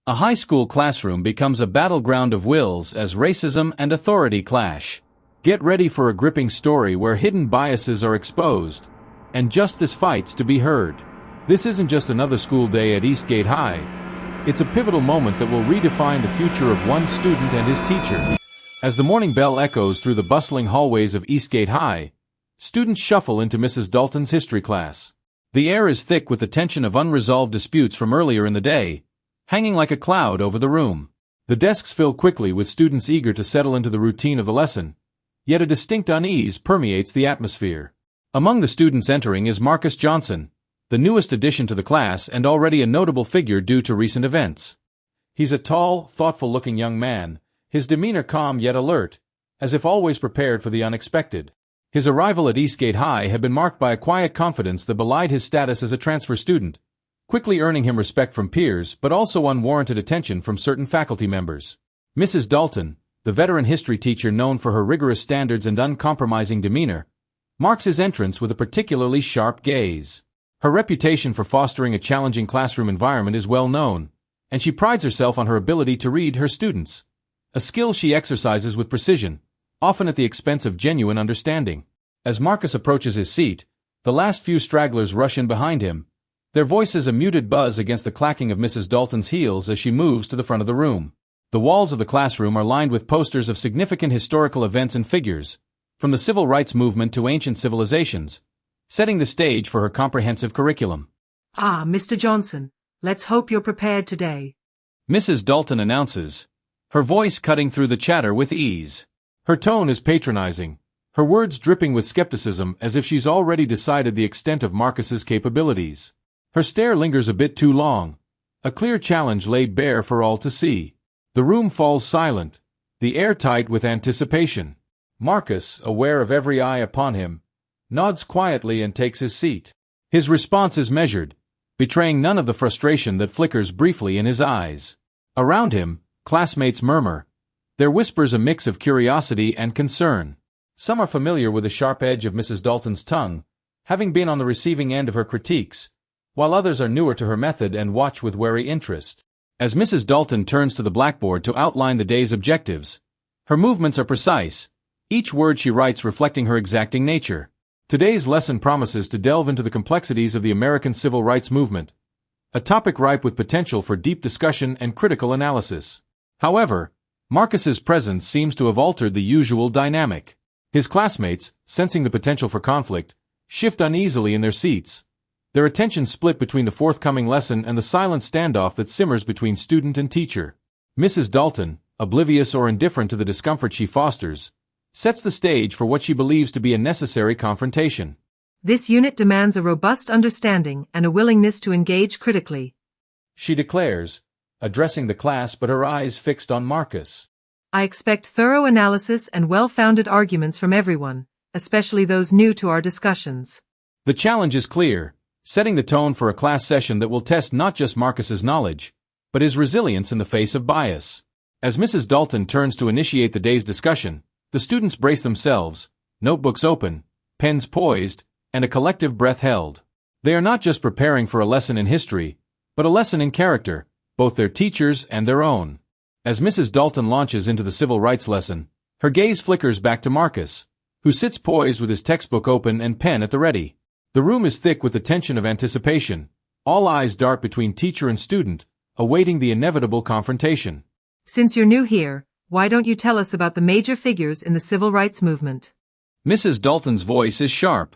A high school classroom becomes a battleground of wills as racism and authority clash. Get ready for a gripping story where hidden biases are exposed, and justice fights to be heard. This isn't just another school day at Eastgate High. It's a pivotal moment that will redefine the future of one student and his teacher. As the morning bell echoes through the bustling hallways of Eastgate High, students shuffle into Mrs. Dalton's history class. The air is thick with the tension of unresolved disputes from earlier in the day, hanging like a cloud over the room. The desks fill quickly with students eager to settle into the routine of the lesson, yet a distinct unease permeates the atmosphere. Among the students entering is Marcus Johnson, the newest addition to the class and already a notable figure due to recent events. He's a tall, thoughtful-looking young man, his demeanor calm yet alert, as if always prepared for the unexpected. His arrival at Eastgate High had been marked by a quiet confidence that belied his status as a transfer student, quickly earning him respect from peers but also unwarranted attention from certain faculty members. Mrs. Dalton, the veteran history teacher known for her rigorous standards and uncompromising demeanor, marks his entrance with a particularly sharp gaze. Her reputation for fostering a challenging classroom environment is well known, and she prides herself on her ability to read her students, a skill she exercises with precision, often at the expense of genuine understanding. As Marcus approaches his seat, the last few stragglers rush in behind him, their voices a muted buzz against the clacking of Mrs. Dalton's heels as she moves to the front of the room. The walls of the classroom are lined with posters of significant historical events and figures, from the civil rights movement to ancient civilizations, setting the stage for her comprehensive curriculum. Ah, Mr. Johnson, let's hope you're prepared today, Mrs. Dalton announces, her voice cutting through the chatter with ease. Her tone is patronizing, her words dripping with skepticism as if she's already decided the extent of Marcus's capabilities. Her stare lingers a bit too long, a clear challenge laid bare for all to see. The room falls silent, the air tight with anticipation. Marcus, aware of every eye upon him, nods quietly and takes his seat. His response is measured, betraying none of the frustration that flickers briefly in his eyes. Around him, classmates murmur, their whispers a mix of curiosity and concern. Some are familiar with the sharp edge of Mrs. Dalton's tongue, having been on the receiving end of her critiques, while others are newer to her method and watch with wary interest. As Mrs. Dalton turns to the blackboard to outline the day's objectives, her movements are precise, each word she writes reflecting her exacting nature. Today's lesson promises to delve into the complexities of the American civil rights movement, a topic ripe with potential for deep discussion and critical analysis. However, Marcus's presence seems to have altered the usual dynamic. His classmates, sensing the potential for conflict, shift uneasily in their seats, their attention split between the forthcoming lesson and the silent standoff that simmers between student and teacher. Mrs. Dalton, oblivious or indifferent to the discomfort she fosters, sets the stage for what she believes to be a necessary confrontation. This unit demands a robust understanding and a willingness to engage critically, she declares, addressing the class but her eyes fixed on Marcus. I expect thorough analysis and well-founded arguments from everyone, especially those new to our discussions. The challenge is clear, setting the tone for a class session that will test not just Marcus's knowledge, but his resilience in the face of bias. As Mrs. Dalton turns to initiate the day's discussion, the students brace themselves, notebooks open, pens poised, and a collective breath held. They are not just preparing for a lesson in history, but a lesson in character, both their teachers and their own. As Mrs. Dalton launches into the civil rights lesson, her gaze flickers back to Marcus, who sits poised with his textbook open and pen at the ready. The room is thick with the tension of anticipation, all eyes dart between teacher and student, awaiting the inevitable confrontation. Since you're new here, why don't you tell us about the major figures in the civil rights movement? Mrs. Dalton's voice is sharp,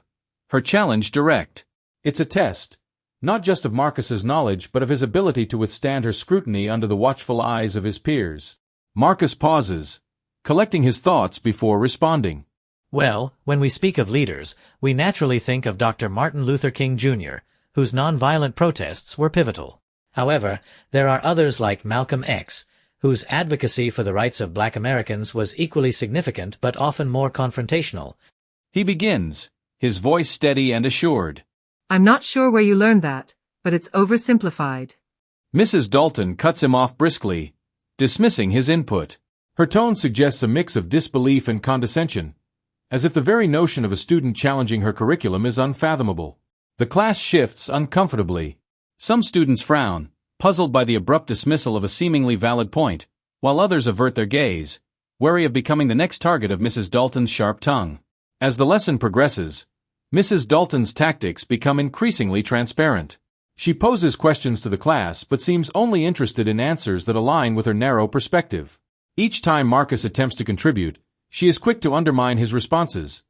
her challenge direct. It's a test, not just of Marcus's knowledge but of his ability to withstand her scrutiny under the watchful eyes of his peers. Marcus pauses, collecting his thoughts before responding. Well, when we speak of leaders, we naturally think of Dr. Martin Luther King Jr., whose nonviolent protests were pivotal. However, there are others like Malcolm X, whose advocacy for the rights of Black Americans was equally significant but often more confrontational. He begins, his voice steady and assured. I'm not sure where you learned that, but it's oversimplified. Mrs. Dalton cuts him off briskly, dismissing his input. Her tone suggests a mix of disbelief and condescension, as if the very notion of a student challenging her curriculum is unfathomable. The class shifts uncomfortably. Some students frown, puzzled by the abrupt dismissal of a seemingly valid point, while others avert their gaze, wary of becoming the next target of Mrs. Dalton's sharp tongue. As the lesson progresses, Mrs. Dalton's tactics become increasingly transparent. She poses questions to the class but seems only interested in answers that align with her narrow perspective. Each time Marcus attempts to contribute, she is quick to undermine his responses,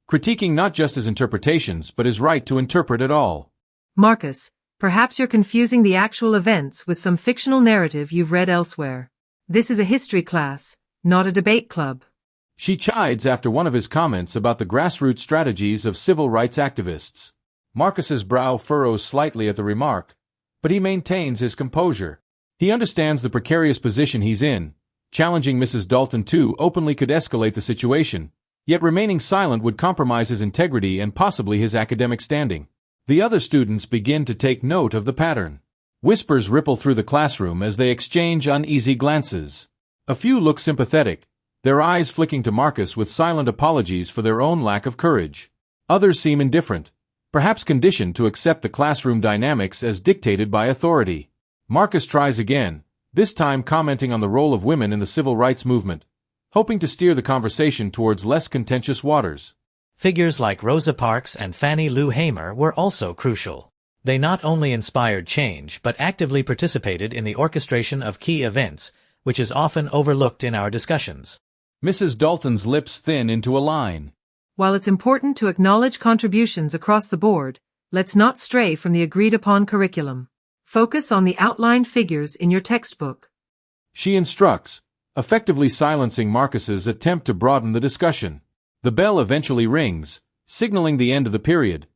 critiquing not just his interpretations but his right to interpret at all. Marcus, perhaps you're confusing the actual events with some fictional narrative you've read elsewhere. This is a history class, not a debate club. She chides after one of his comments about the grassroots strategies of civil rights activists. Marcus's brow furrows slightly at the remark, but he maintains his composure. He understands the precarious position he's in. Challenging Mrs. Dalton too openly could escalate the situation, yet remaining silent would compromise his integrity and possibly his academic standing. The other students begin to take note of the pattern. Whispers ripple through the classroom as they exchange uneasy glances. A few look sympathetic, their eyes flicking to Marcus with silent apologies for their own lack of courage. Others seem indifferent, perhaps conditioned to accept the classroom dynamics as dictated by authority. Marcus tries again, this time commenting on the role of women in the civil rights movement, hoping to steer the conversation towards less contentious waters. Figures like Rosa Parks and Fannie Lou Hamer were also crucial. They not only inspired change but actively participated in the orchestration of key events, which is often overlooked in our discussions. Mrs. Dalton's lips thin into a line. While it's important to acknowledge contributions across the board, let's not stray from the agreed-upon curriculum. Focus on the outlined figures in your textbook. She instructs, effectively silencing Marcus's attempt to broaden the discussion. The bell eventually rings, signaling the end of the period,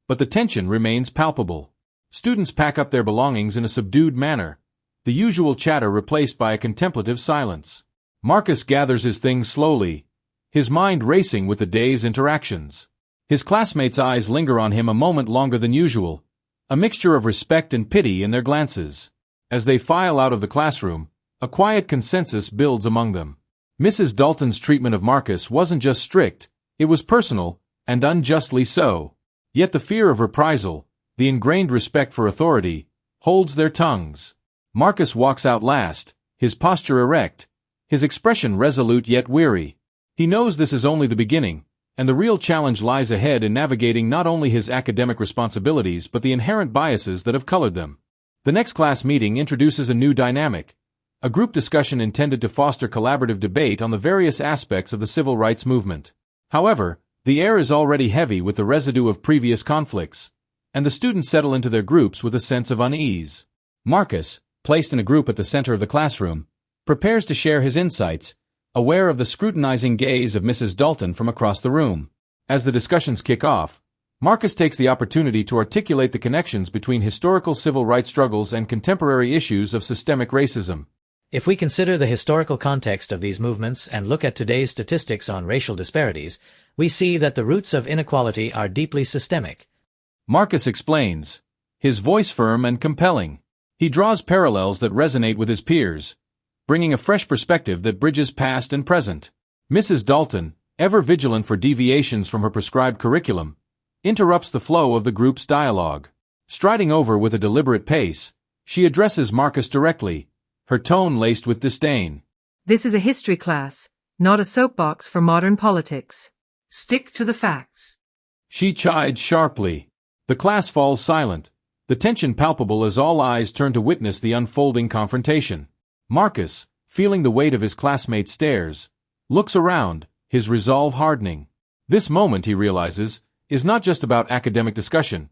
but the tension remains palpable. Students pack up their belongings in a subdued manner, the usual chatter replaced by a contemplative silence. Marcus gathers his things slowly, his mind racing with the day's interactions. His classmates' eyes linger on him a moment longer than usual, a mixture of respect and pity in their glances. As they file out of the classroom, a quiet consensus builds among them. Mrs. Dalton's treatment of Marcus wasn't just strict, it was personal, and unjustly so. Yet the fear of reprisal, the ingrained respect for authority, holds their tongues. Marcus walks out last, his posture erect, his expression resolute yet weary. He knows this is only the beginning, and the real challenge lies ahead in navigating not only his academic responsibilities but the inherent biases that have colored them. The next class meeting introduces a new dynamic, a group discussion intended to foster collaborative debate on the various aspects of the civil rights movement. However, the air is already heavy with the residue of previous conflicts, and the students settle into their groups with a sense of unease. Marcus, placed in a group at the center of the classroom, prepares to share his insights, aware of the scrutinizing gaze of Mrs. Dalton from across the room. As the discussions kick off, Marcus takes the opportunity to articulate the connections between historical civil rights struggles and contemporary issues of systemic racism. If we consider the historical context of these movements and look at today's statistics on racial disparities, we see that the roots of inequality are deeply systemic. Marcus explains, his voice firm and compelling. He draws parallels that resonate with his peers, bringing a fresh perspective that bridges past and present. Mrs. Dalton, ever vigilant for deviations from her prescribed curriculum, interrupts the flow of the group's dialogue. Striding over with a deliberate pace, she addresses Marcus directly, her tone laced with disdain. This is a history class, not a soapbox for modern politics. Stick to the facts. She chides sharply. The class falls silent, the tension palpable as all eyes turn to witness the unfolding confrontation. Marcus, feeling the weight of his classmates' stares, looks around, his resolve hardening. This moment, he realizes, is not just about academic discussion.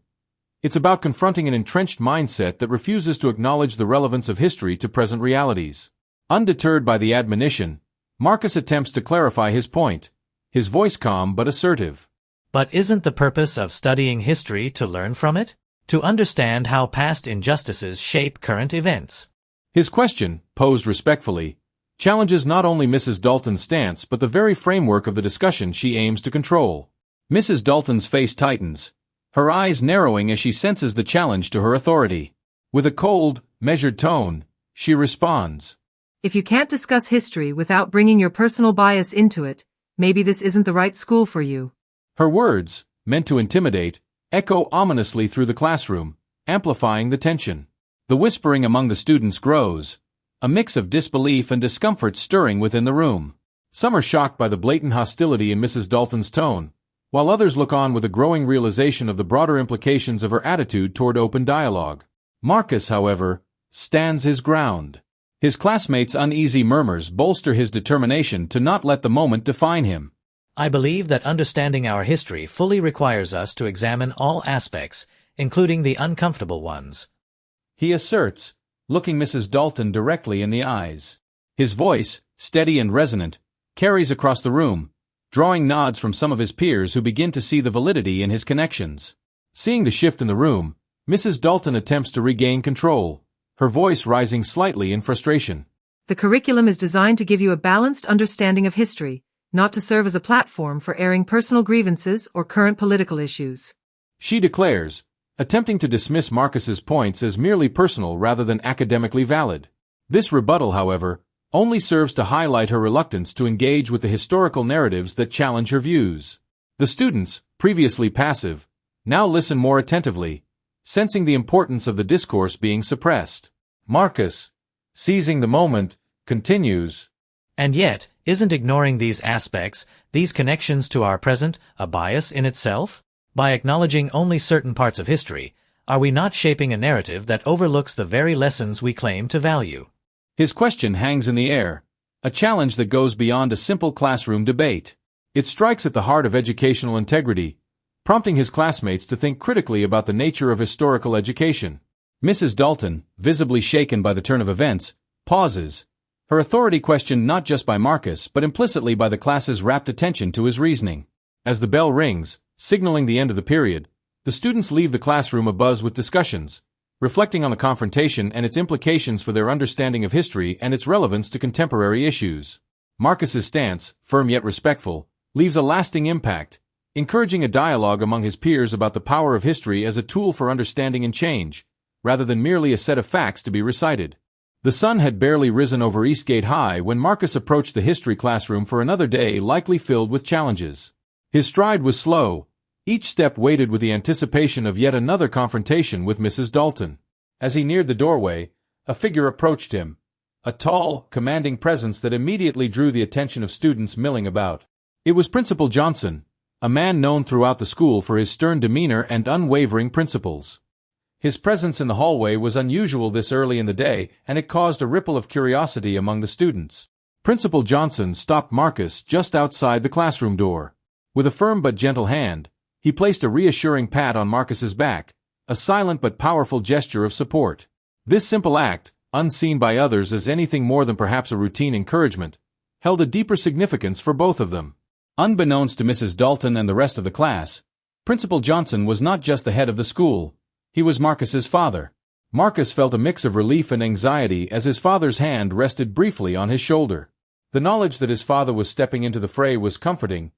It's about confronting an entrenched mindset that refuses to acknowledge the relevance of history to present realities. Undeterred by the admonition, Marcus attempts to clarify his point, his voice calm but assertive. But isn't the purpose of studying history to learn from it? To understand how past injustices shape current events? His question, posed respectfully, challenges not only Mrs. Dalton's stance but the very framework of the discussion she aims to control. Mrs. Dalton's face tightens, her eyes narrowing as she senses the challenge to her authority. With a cold, measured tone, she responds, If you can't discuss history without bringing your personal bias into it, maybe this isn't the right school for you. Her words, meant to intimidate, echo ominously through the classroom, amplifying the tension. The whispering among the students grows, a mix of disbelief and discomfort stirring within the room. Some are shocked by the blatant hostility in Mrs. Dalton's tone, while others look on with a growing realization of the broader implications of her attitude toward open dialogue. Marcus, however, stands his ground. His classmates' uneasy murmurs bolster his determination to not let the moment define him. I believe that understanding our history fully requires us to examine all aspects, including the uncomfortable ones, he asserts, looking Mrs. Dalton directly in the eyes. His voice, steady and resonant, carries across the room, drawing nods from some of his peers who begin to see the validity in his connections. Seeing the shift in the room, Mrs. Dalton attempts to regain control, her voice rising slightly in frustration. The curriculum is designed to give you a balanced understanding of history, not to serve as a platform for airing personal grievances or current political issues, she declares, attempting to dismiss Marcus's points as merely personal rather than academically valid. This rebuttal, however, only serves to highlight her reluctance to engage with the historical narratives that challenge her views. The students, previously passive, now listen more attentively, sensing the importance of the discourse being suppressed. Marcus, seizing the moment, continues. And yet, isn't ignoring these aspects, these connections to our present, a bias in itself? By acknowledging only certain parts of history, are we not shaping a narrative that overlooks the very lessons we claim to value? His question hangs in the air, a challenge that goes beyond a simple classroom debate. It strikes at the heart of educational integrity, prompting his classmates to think critically about the nature of historical education. Mrs. Dalton, visibly shaken by the turn of events, pauses, her authority questioned not just by Marcus but implicitly by the class's rapt attention to his reasoning. As the bell rings, signaling the end of the period, the students leave the classroom abuzz with discussions, reflecting on the confrontation and its implications for their understanding of history and its relevance to contemporary issues. Marcus's stance, firm yet respectful, leaves a lasting impact, encouraging a dialogue among his peers about the power of history as a tool for understanding and change, rather than merely a set of facts to be recited. The sun had barely risen over Eastgate High when Marcus approached the history classroom for another day likely filled with challenges. His stride was slow, each step weighted with the anticipation of yet another confrontation with Mrs. Dalton. As he neared the doorway, a figure approached him, a tall, commanding presence that immediately drew the attention of students milling about. It was Principal Johnson, a man known throughout the school for his stern demeanor and unwavering principles. His presence in the hallway was unusual this early in the day, and it caused a ripple of curiosity among the students. Principal Johnson stopped Marcus just outside the classroom door. With a firm but gentle hand, he placed a reassuring pat on Marcus's back, a silent but powerful gesture of support. This simple act, unseen by others as anything more than perhaps a routine encouragement, held a deeper significance for both of them. Unbeknownst to Mrs. Dalton and the rest of the class, Principal Johnson was not just the head of the school, he was Marcus's father. Marcus felt a mix of relief and anxiety as his father's hand rested briefly on his shoulder. The knowledge that his father was stepping into the fray was comforting,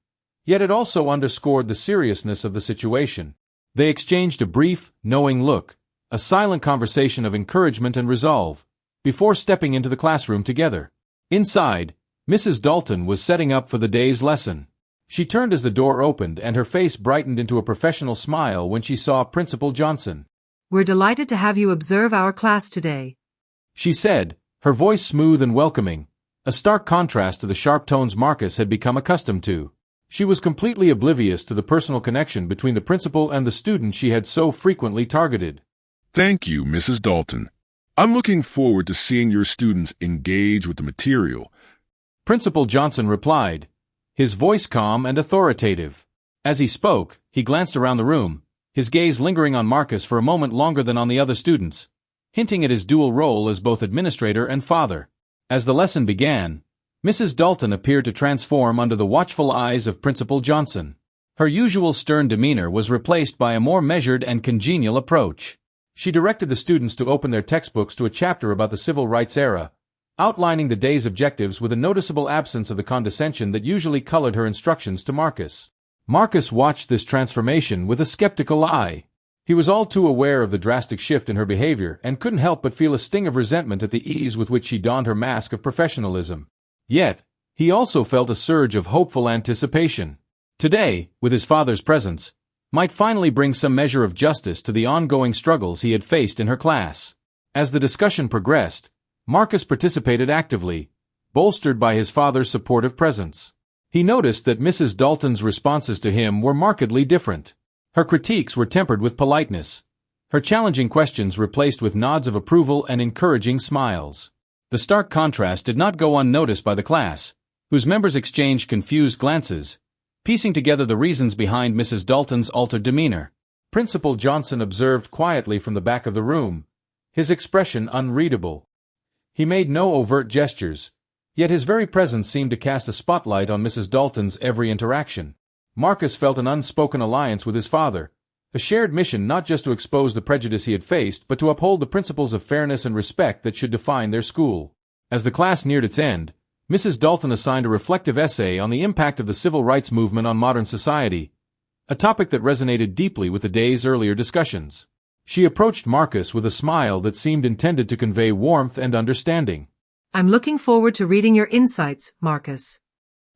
yet it also underscored the seriousness of the situation. They exchanged a brief, knowing look, a silent conversation of encouragement and resolve, before stepping into the classroom together. Inside, Mrs. Dalton was setting up for the day's lesson. She turned as the door opened and her face brightened into a professional smile when she saw Principal Johnson. "We're delighted to have you observe our class today," she said, her voice smooth and welcoming, a stark contrast to the sharp tones Marcus had become accustomed to. She was completely oblivious to the personal connection between the principal and the student she had so frequently targeted. Thank you, Mrs. Dalton. I'm looking forward to seeing your students engage with the material. Principal Johnson replied, his voice calm and authoritative. As he spoke, he glanced around the room, his gaze lingering on Marcus for a moment longer than on the other students, hinting at his dual role as both administrator and father. As the lesson began, Mrs. Dalton appeared to transform under the watchful eyes of Principal Johnson. Her usual stern demeanor was replaced by a more measured and congenial approach. She directed the students to open their textbooks to a chapter about the civil rights era, outlining the day's objectives with a noticeable absence of the condescension that usually colored her instructions to Marcus. Marcus watched this transformation with a skeptical eye. He was all too aware of the drastic shift in her behavior and couldn't help but feel a sting of resentment at the ease with which she donned her mask of professionalism. Yet, he also felt a surge of hopeful anticipation. Today, with his father's presence, might finally bring some measure of justice to the ongoing struggles he had faced in her class. As the discussion progressed, Marcus participated actively, bolstered by his father's supportive presence. He noticed that Mrs. Dalton's responses to him were markedly different. Her critiques were tempered with politeness, her challenging questions replaced with nods of approval and encouraging smiles. The stark contrast did not go unnoticed by the class, whose members exchanged confused glances, piecing together the reasons behind Mrs. Dalton's altered demeanor. Principal Johnson observed quietly from the back of the room, his expression unreadable. He made no overt gestures, yet his very presence seemed to cast a spotlight on Mrs. Dalton's every interaction. Marcus felt an unspoken alliance with his father, a shared mission not just to expose the prejudice he had faced but to uphold the principles of fairness and respect that should define their school. As the class neared its end, Mrs. Dalton assigned a reflective essay on the impact of the civil rights movement on modern society, a topic that resonated deeply with the day's earlier discussions. She approached Marcus with a smile that seemed intended to convey warmth and understanding. "I'm looking forward to reading your insights, Marcus,"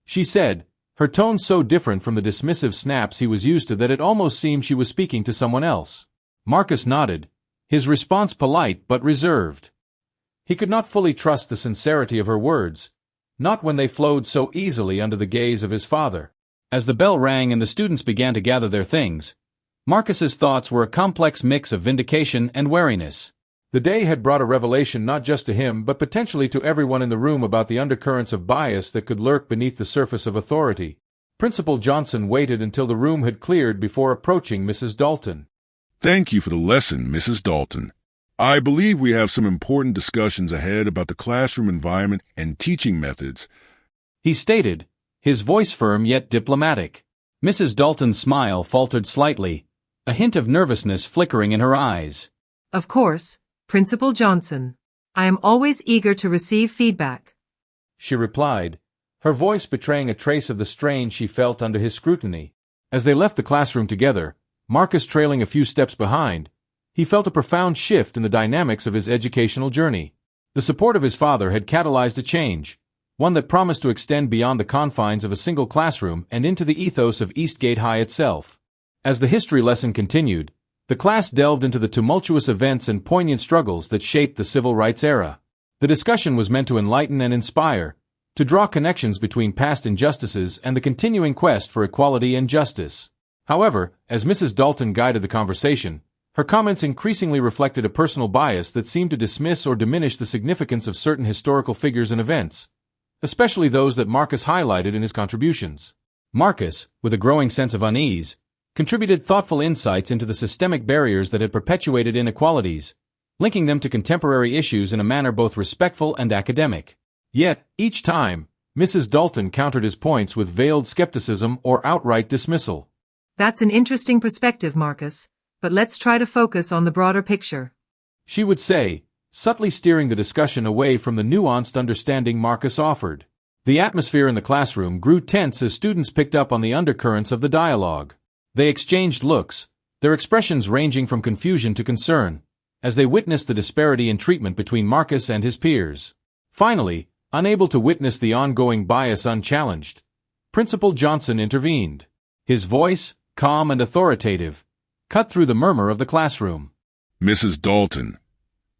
she said, her tone so different from the dismissive snaps he was used to that it almost seemed she was speaking to someone else. Marcus nodded, his response polite but reserved. He could not fully trust the sincerity of her words, not when they flowed so easily under the gaze of his father. As the bell rang and the students began to gather their things, Marcus's thoughts were a complex mix of vindication and wariness. The day had brought a revelation not just to him but potentially to everyone in the room about the undercurrents of bias that could lurk beneath the surface of authority. Principal Johnson waited until the room had cleared before approaching Mrs. Dalton. Thank you for the lesson, Mrs. Dalton. I believe we have some important discussions ahead about the classroom environment and teaching methods, he stated, his voice firm yet diplomatic. Mrs. Dalton's smile faltered slightly, a hint of nervousness flickering in her eyes. "Of course, Principal Johnson. I am always eager to receive feedback," she replied, her voice betraying a trace of the strain she felt under his scrutiny. As they left the classroom together, Marcus trailing a few steps behind, he felt a profound shift in the dynamics of his educational journey. The support of his father had catalyzed a change, one that promised to extend beyond the confines of a single classroom and into the ethos of Eastgate High itself. As the history lesson continued, the class delved into the tumultuous events and poignant struggles that shaped the civil rights era. The discussion was meant to enlighten and inspire, to draw connections between past injustices and the continuing quest for equality and justice. However, as Mrs. Dalton guided the conversation, her comments increasingly reflected a personal bias that seemed to dismiss or diminish the significance of certain historical figures and events, especially those that Marcus highlighted in his contributions. Marcus, with a growing sense of unease, contributed thoughtful insights into the systemic barriers that had perpetuated inequalities, linking them to contemporary issues in a manner both respectful and academic. Yet, each time, Mrs. Dalton countered his points with veiled skepticism or outright dismissal. "That's an interesting perspective, Marcus, but let's try to focus on the broader picture," she would say, subtly steering the discussion away from the nuanced understanding Marcus offered. The atmosphere in the classroom grew tense as students picked up on the undercurrents of the dialogue. They exchanged looks, their expressions ranging from confusion to concern, as they witnessed the disparity in treatment between Marcus and his peers. Finally, unable to witness the ongoing bias unchallenged, Principal Johnson intervened. His voice, calm and authoritative, cut through the murmur of the classroom. Mrs. Dalton,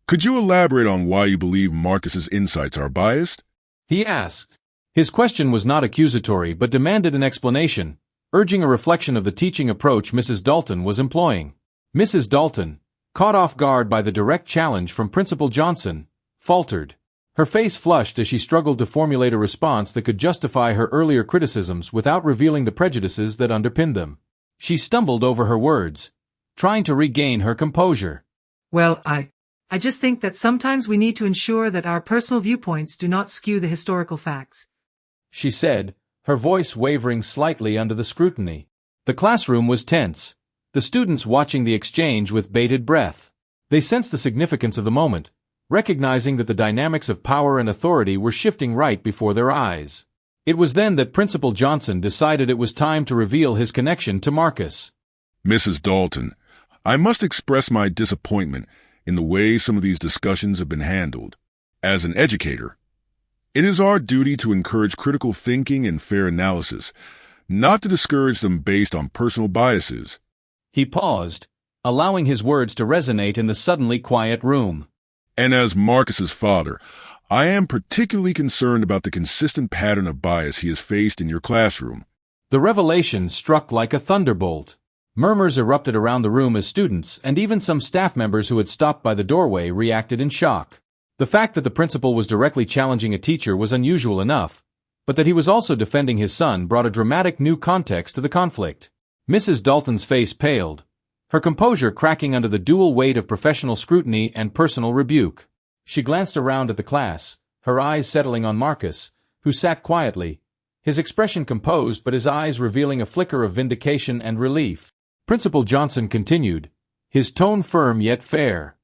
could you elaborate on why you believe Marcus's insights are biased? He asked. His question was not accusatory but demanded an explanation, urging a reflection of the teaching approach Mrs. Dalton was employing. Mrs. Dalton, caught off guard by the direct challenge from Principal Johnson, faltered. Her face flushed as she struggled to formulate a response that could justify her earlier criticisms without revealing the prejudices that underpinned them. She stumbled over her words, trying to regain her composure. "Well, I just think that sometimes we need to ensure that our personal viewpoints do not skew the historical facts," she said, her voice wavering slightly under the scrutiny. The classroom was tense, the students watching the exchange with bated breath. They sensed the significance of the moment, recognizing that the dynamics of power and authority were shifting right before their eyes. It was then that Principal Johnson decided it was time to reveal his connection to Marcus. Mrs. Dalton, I must express my disappointment in the way some of these discussions have been handled. As an educator, it is our duty to encourage critical thinking and fair analysis, not to discourage them based on personal biases. He paused, allowing his words to resonate in the suddenly quiet room. And as Marcus's father, I am particularly concerned about the consistent pattern of bias he has faced in your classroom. The revelation struck like a thunderbolt. Murmurs erupted around the room as students and even some staff members who had stopped by the doorway reacted in shock. The fact that the principal was directly challenging a teacher was unusual enough, but that he was also defending his son brought a dramatic new context to the conflict. Mrs. Dalton's face paled, her composure cracking under the dual weight of professional scrutiny and personal rebuke. She glanced around at the class, her eyes settling on Marcus, who sat quietly, his expression composed but his eyes revealing a flicker of vindication and relief. Principal Johnson continued, his tone firm yet fair.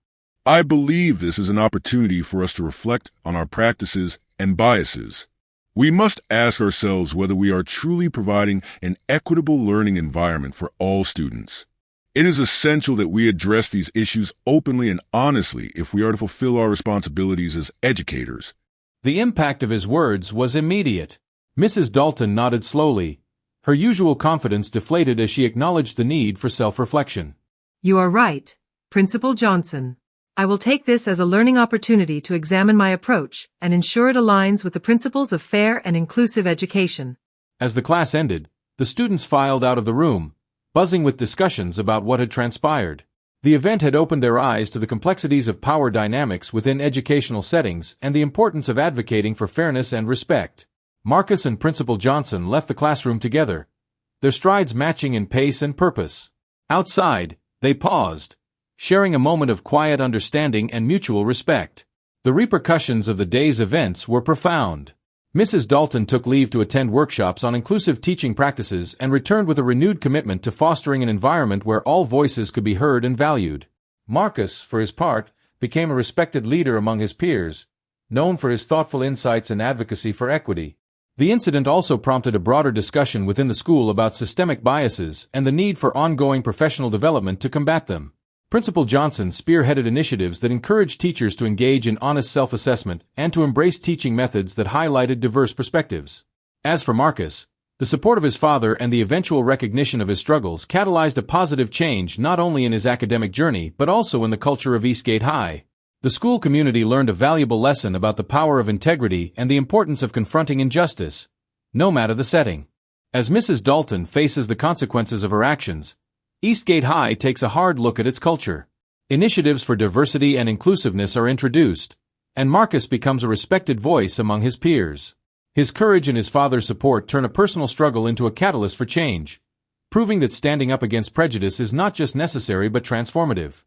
I believe this is an opportunity for us to reflect on our practices and biases. We must ask ourselves whether we are truly providing an equitable learning environment for all students. It is essential that we address these issues openly and honestly if we are to fulfill our responsibilities as educators. The impact of his words was immediate. Mrs. Dalton nodded slowly, her usual confidence deflated as she acknowledged the need for self-reflection. You are right, Principal Johnson. I will take this as a learning opportunity to examine my approach and ensure it aligns with the principles of fair and inclusive education. As the class ended, the students filed out of the room, buzzing with discussions about what had transpired. The event had opened their eyes to the complexities of power dynamics within educational settings and the importance of advocating for fairness and respect. Marcus and Principal Johnson left the classroom together, their strides matching in pace and purpose. Outside, they paused, sharing a moment of quiet understanding and mutual respect. The repercussions of the day's events were profound. Mrs. Dalton took leave to attend workshops on inclusive teaching practices and returned with a renewed commitment to fostering an environment where all voices could be heard and valued. Marcus, for his part, became a respected leader among his peers, known for his thoughtful insights and advocacy for equity. The incident also prompted a broader discussion within the school about systemic biases and the need for ongoing professional development to combat them. Principal Johnson spearheaded initiatives that encouraged teachers to engage in honest self-assessment and to embrace teaching methods that highlighted diverse perspectives. As for Marcus, the support of his father and the eventual recognition of his struggles catalyzed a positive change not only in his academic journey but also in the culture of Eastgate High. The school community learned a valuable lesson about the power of integrity and the importance of confronting injustice, no matter the setting. As Mrs. Dalton faces the consequences of her actions, Eastgate High takes a hard look at its culture. Initiatives for diversity and inclusiveness are introduced, and Marcus becomes a respected voice among his peers. His courage and his father's support turn a personal struggle into a catalyst for change, proving that standing up against prejudice is not just necessary but transformative.